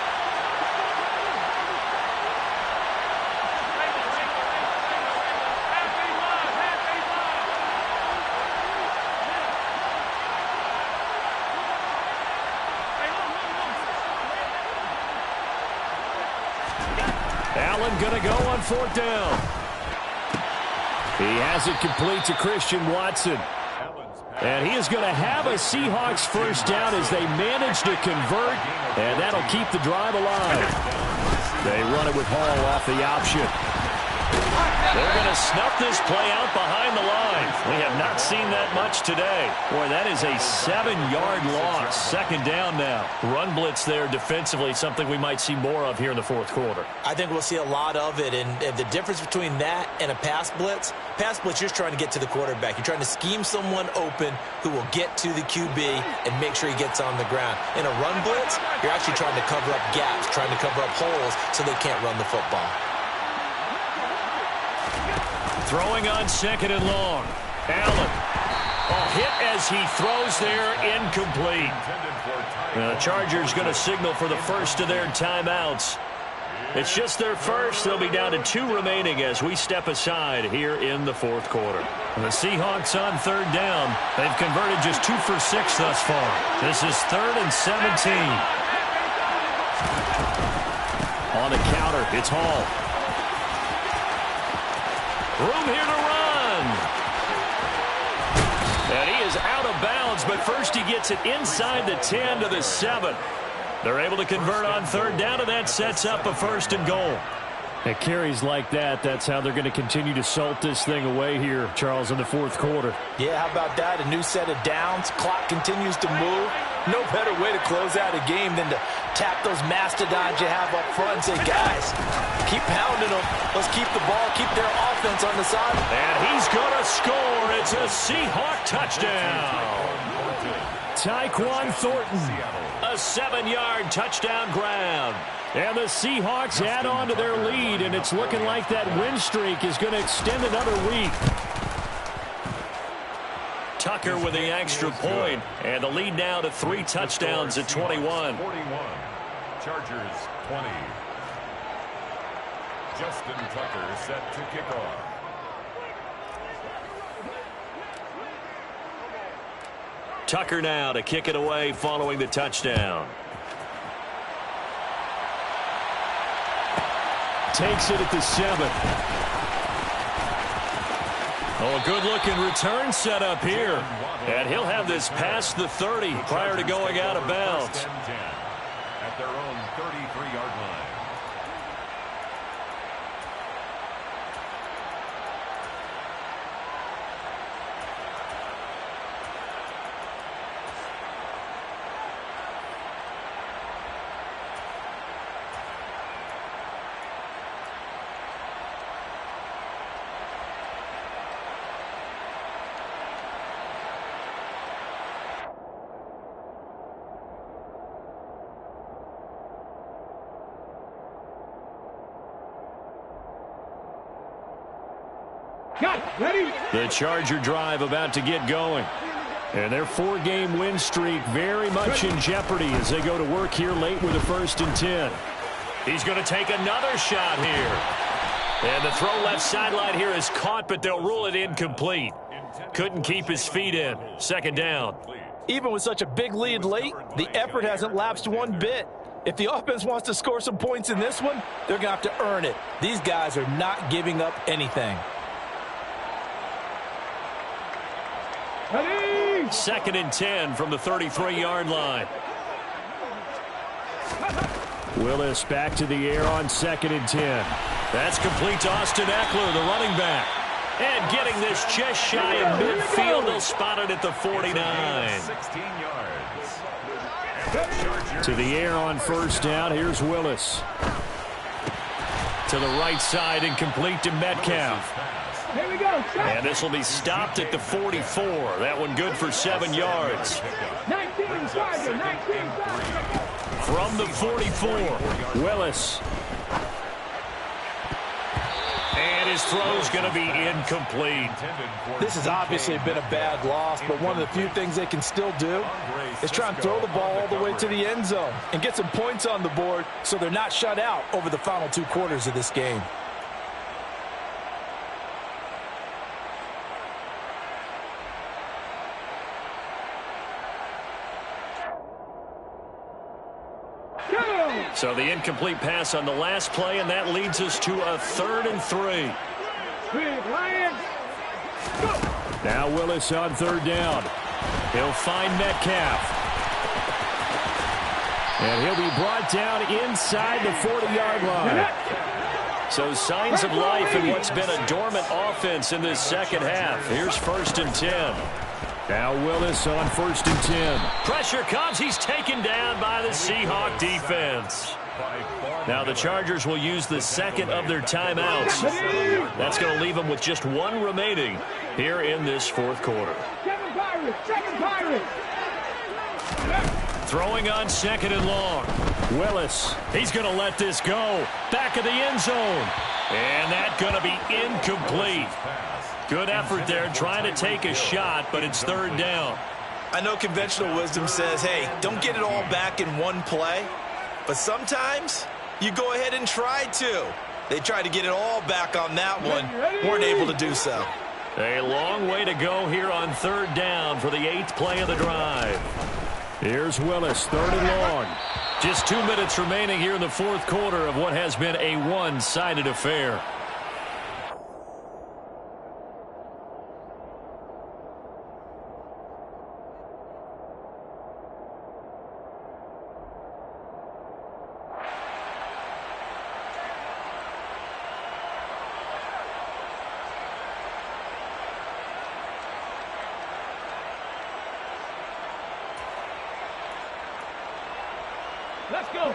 Allen going to go on 4th down. He has it complete to Christian Watson. And he is going to have a Seahawks first down as they manage to convert, and that'll keep the drive alive. They run it with Hall off the option. They're going to snuff this play out behind the line. We have not seen that much today. Boy, that is a 7-yard loss. 2nd down now. Run blitz there defensively, something we might see more of here in the 4th quarter. I think we'll see a lot of it, and the difference between that and a pass blitz, you're just trying to get to the quarterback. You're trying to scheme someone open who will get to the QB and make sure he gets on the ground. In a run blitz, you're actually trying to cover up gaps, trying to cover up holes so they can't run the football. Throwing on 2nd and long. Allen. A hit as he throws there, incomplete. The Chargers going to signal for the first of their timeouts. It's just their first. They'll be down to 2 remaining as we step aside here in the fourth quarter. The Seahawks on third down. They've converted just 2 for 6 thus far. This is 3rd and 17. On the counter, it's Hall. Room here to run. And he is out of bounds, but first he gets it inside the 10 to the 7. They're able to convert on third down, and that sets up a 1st and goal. At carries like that, that's how they're going to continue to salt this thing away here, Charles, in the fourth quarter. Yeah, how about that? A new set of downs. Clock continues to move. No better way to close out a game than to tap those mastodons you have up front and say, guys, keep pounding them. Let's keep the ball, keep their offense on the side. And he's going to score. It's a Seahawk touchdown. Tyquan Thornton, a 7-yard touchdown ground. And the Seahawks add on to their lead, and it's looking like that win streak is going to extend another week. Tucker with the extra point, and the lead now to 3 touchdowns at 21. 41, Chargers 20. Justin Tucker set to kick off. Tucker now to kick it away following the touchdown. Takes it at the 7. Oh, a good-looking return set up here. And he'll have this past the 30 prior to going out of bounds. At their own 33-yard line. The Charger drive about to get going. And their 4-game win streak very much in jeopardy as they go to work here late with a 1st and 10. He's going to take another shot here. And the throw left sideline here is caught, but they'll rule it incomplete. Couldn't keep his feet in. 2nd down. Even with such a big lead late, the effort hasn't lapsed one bit. If the offense wants to score some points in this one, they're going to have to earn it. These guys are not giving up anything. 2nd and 10 from the 33-yard line. Willis back to the air on 2nd and 10. That's complete to Austin Eckler, the running back. And getting this just shy of midfield, they'll spot it at the 49. 16 yards. To the air on 1st down. Here's Willis. To the right side and complete to Metcalf. Here we go. And this will be stopped at the 44. That one good for 7 yards. 19, Charger, 19, Charger. From the 44, Willis. And his throw's going to be incomplete. This has obviously been a bad loss, but one of the few things they can still do is try and throw the ball all the way to the end zone and get some points on the board so they're not shut out over the final 2 quarters of this game. So the incomplete pass on the last play, and that leads us to a 3rd and 3. Now Willis on 3rd down. He'll find Metcalf. And he'll be brought down inside the 40-yard line. So signs of life in what's been a dormant offense in this second half. Here's 1st and 10. Now Willis on 1st and 10. Pressure comes. He's taken down by the Seahawk defense. Now the Chargers will use the 2nd of their timeouts. That's going to leave them with just 1 remaining here in this 4th quarter. Second Pirates. Throwing on 2nd and long. Willis. He's going to let this go. Back of the end zone. And that's going to be incomplete. Good effort there trying to take a shot, but it's 3rd down. I know conventional wisdom says, hey, don't get it all back in one play. But sometimes you go ahead and try to. They tried to get it all back on that one. Weren't able to do so. A long way to go here on 3rd down for the 8th play of the drive. Here's Willis, 3rd and long. Just 2 minutes remaining here in the 4th quarter of what has been a one-sided affair. Let's go.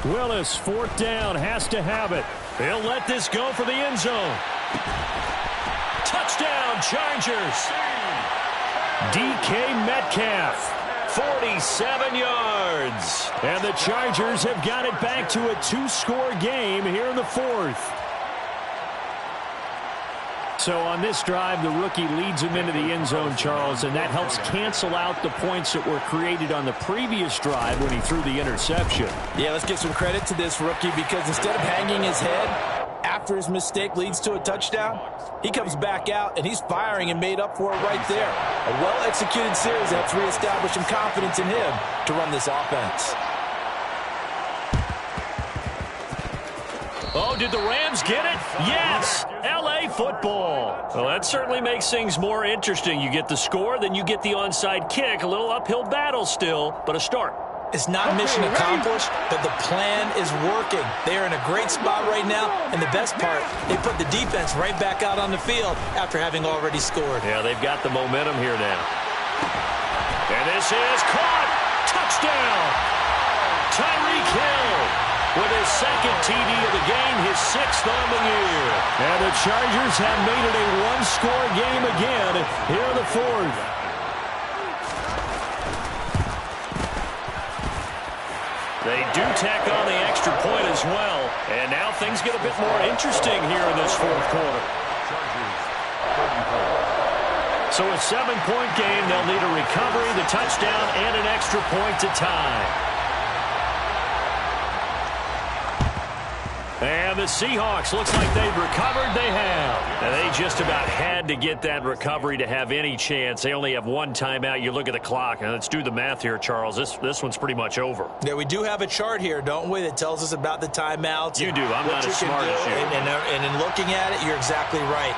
Willis, 4th down, has to have it. He'll let this go for the end zone. Touchdown, Chargers. DK Metcalf, 47 yards. And the Chargers have got it back to a 2-score game here in the 4th. So on this drive, the rookie leads him into the end zone, Charles, and that helps cancel out the points that were created on the previous drive when he threw the interception. Yeah, let's give some credit to this rookie because instead of hanging his head after his mistake leads to a touchdown, he comes back out and he's firing and made up for it right there. A well-executed series helps reestablish some confidence in him to run this offense. Oh, did the Rams get it? Yes! L.A. football. Well, that certainly makes things more interesting. You get the score, then you get the onside kick. A little uphill battle still, but a start. It's not mission accomplished, but the plan is working. They are in a great spot right now, and the best part, they put the defense right back out on the field after having already scored. Yeah, they've got the momentum here now. And this is caught. Touchdown. Tyreek Hill with his 2nd TD of the game, his 6th on the year. And the Chargers have made it a one-score game again here in the 4th. They do tack on the extra point as well. And now things get a bit more interesting here in this 4th quarter. So a 7-point game, they'll need a recovery, the touchdown, and an extra point to tie. And the Seahawks, looks like they've recovered. They have. And they just about had to get that recovery to have any chance. They only have 1 timeout. You look at the clock, and let's do the math here, Charles. This one's pretty much over. Yeah, we do have a chart here, don't we, that tells us about the timeouts. You do. I'm not as smart as you. And in looking at it, you're exactly right.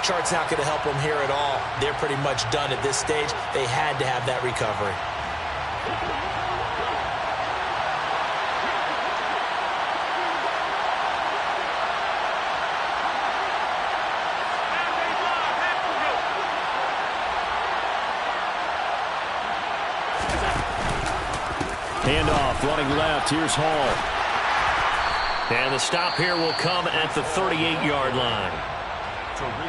Chart's not going to help them here at all. They're pretty much done at this stage. They had to have that recovery. Handoff, running left. Here's Hall. And the stop here will come at the 38-yard line.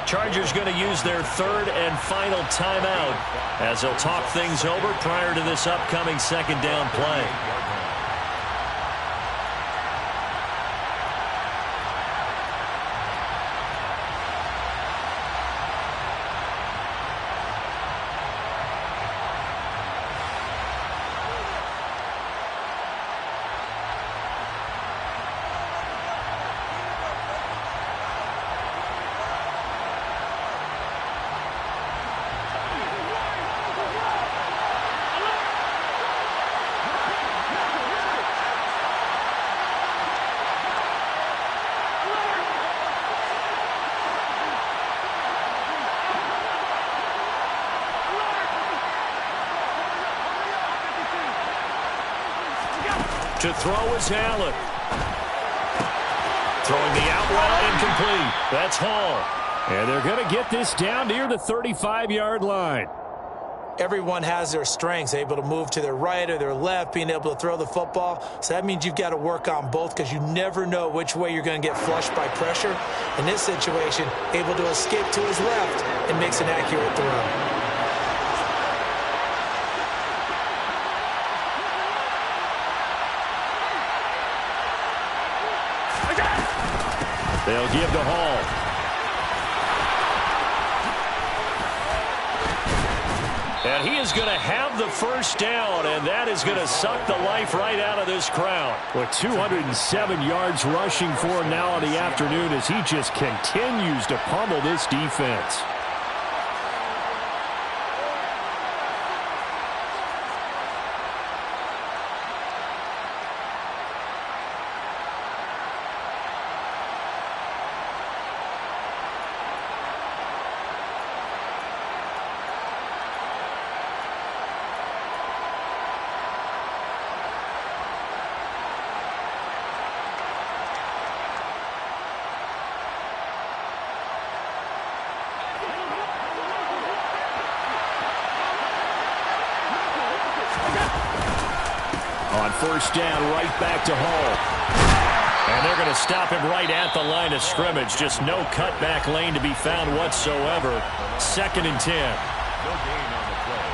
Chargers going to use their 3rd and final timeout as they'll talk things over prior to this upcoming 2nd down play. To throw is Allen. Throwing the out route incomplete. That's Hall. And they're going to get this down near the 35-yard line. Everyone has their strengths, able to move to their right or their left, being able to throw the football. So that means you've got to work on both because you never know which way you're going to get flushed by pressure. In this situation, able to escape to his left and makes an accurate throw. They'll give to Hall. And he is going to have the first down, and that is going to suck the life right out of this crowd. With 207 yards rushing for him now in the afternoon as he just continues to pummel this defense. On first down, right back to Hall. And they're going to stop him right at the line of scrimmage. Just no cutback lane to be found whatsoever. 2nd and 10. No gain on the play.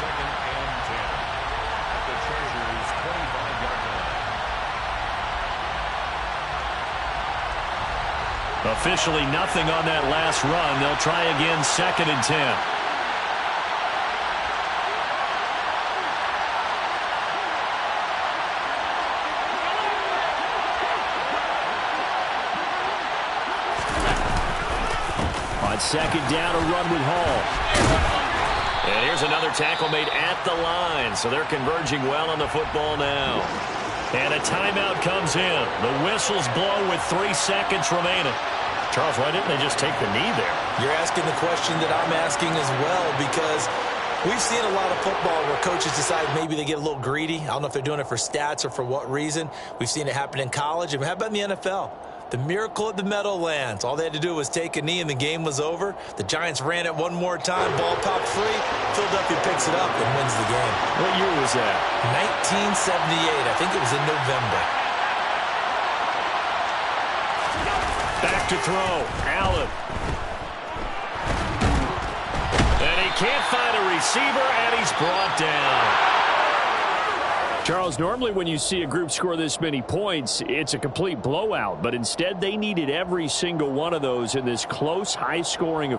2nd and 10. At the Chargers' 25-yard line. Officially nothing on that last run. They'll try again 2nd and 10. On 2nd down, a run with Hall. And here's another tackle made at the line, so they're converging well on the football now. And a timeout comes in. The whistles blow with 3 seconds remaining. Charles, why didn't they just take the knee there? You're asking the question that I'm asking as well, because we've seen a lot of football where coaches decide maybe they get a little greedy. I don't know if they're doing it for stats or for what reason. We've seen it happen in college. And how about in the NFL? The miracle at the Meadowlands. All they had to do was take a knee and the game was over. The Giants ran it one more time. Ball popped free. Philadelphia picks it up and wins the game. What year was that? 1978. I think it was in November. Back to throw. Allen. And he can't find a receiver, and he's brought down. Charles, normally when you see a group score this many points, it's a complete blowout. But instead, they needed every single one of those in this close, high-scoring